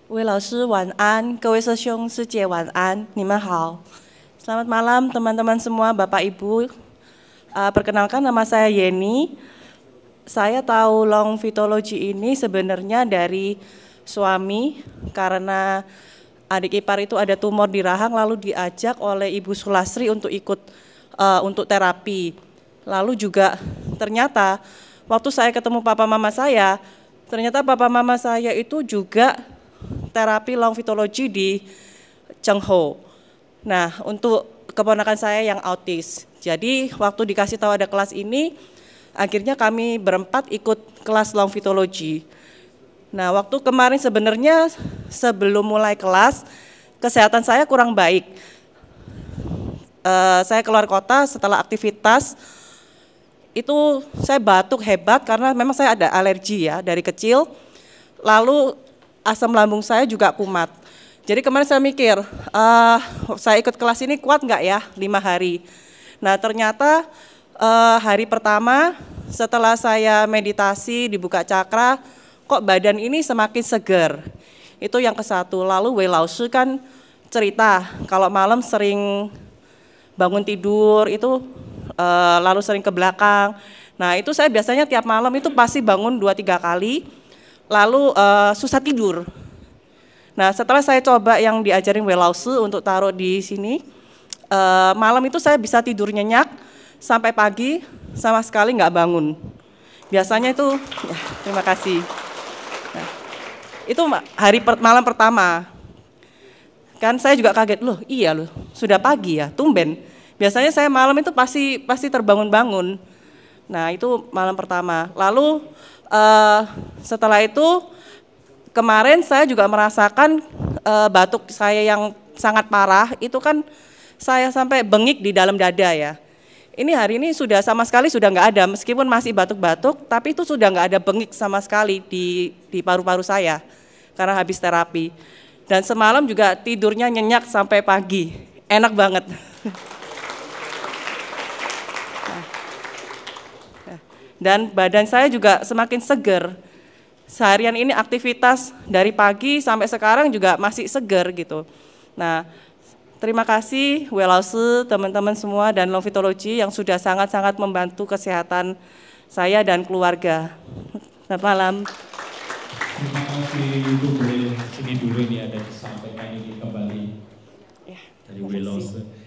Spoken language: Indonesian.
魏老师晚安，各位师兄师姐晚安，你们好。Selamat malam teman-teman semua, Bapak Ibu. Perkenalkan nama saya Yeni. Saya tahu long vitology ini sebenarnya dari suami karena adik ipar itu ada tumor di rahang lalu diajak oleh Ibu Sulasri untuk ikut untuk terapi. Lalu juga ternyata waktu saya ketemu papa mama saya, ternyata papa mama saya itu juga terapi long vitology di Chengho. Nah, untuk keponakan saya yang autis. Jadi waktu dikasih tahu ada kelas ini, akhirnya kami berempat ikut kelas long vitology. Nah, waktu kemarin sebenarnya sebelum mulai kelas, kesehatan saya kurang baik. Saya keluar kota setelah aktivitas, itu saya batuk hebat karena memang saya ada alergi ya dari kecil. Lalu asam lambung saya juga kumat. Jadi kemarin saya mikir, saya ikut kelas ini kuat nggak ya 5 hari. Nah ternyata hari pertama setelah saya meditasi dibuka cakra, kok badan ini semakin seger. Itu yang ke satu. Lalu Wei Lao Shi kan cerita kalau malam sering bangun tidur itu lalu sering ke belakang. Nah itu saya biasanya tiap malam itu pasti bangun 2-3 kali, lalu susah tidur. Nah setelah saya coba yang diajarin Wei Lao Shi untuk taruh di sini, malam itu saya bisa tidur nyenyak sampai pagi sama sekali nggak bangun. Biasanya itu, ya, terima kasih. Nah, itu malam pertama. Kan saya juga kaget, loh iya loh sudah pagi ya, tumben. Biasanya saya malam itu pasti terbangun-bangun. Nah itu malam pertama. Lalu setelah itu kemarin saya juga merasakan batuk saya yang sangat parah. Itu kan saya sampai bengik di dalam dada ya. Ini hari ini sudah sama sekali sudah nggak ada. Meskipun masih batuk-batuk, tapi itu sudah nggak ada bengik sama sekali di paru-paru saya karena habis terapi. Dan semalam juga tidurnya nyenyak sampai pagi. Enak banget. Dan badan saya juga semakin seger. Seharian ini aktivitas dari pagi sampai sekarang juga masih seger gitu. Nah, terima kasih Wei Lao Shi, teman-teman semua dan long vitology yang sudah sangat-sangat membantu kesehatan saya dan keluarga. Selamat malam. Terima kasih, Ibu. Boleh sini dulu ini ada disampaikan ini kembali dari Wei Lao Shi.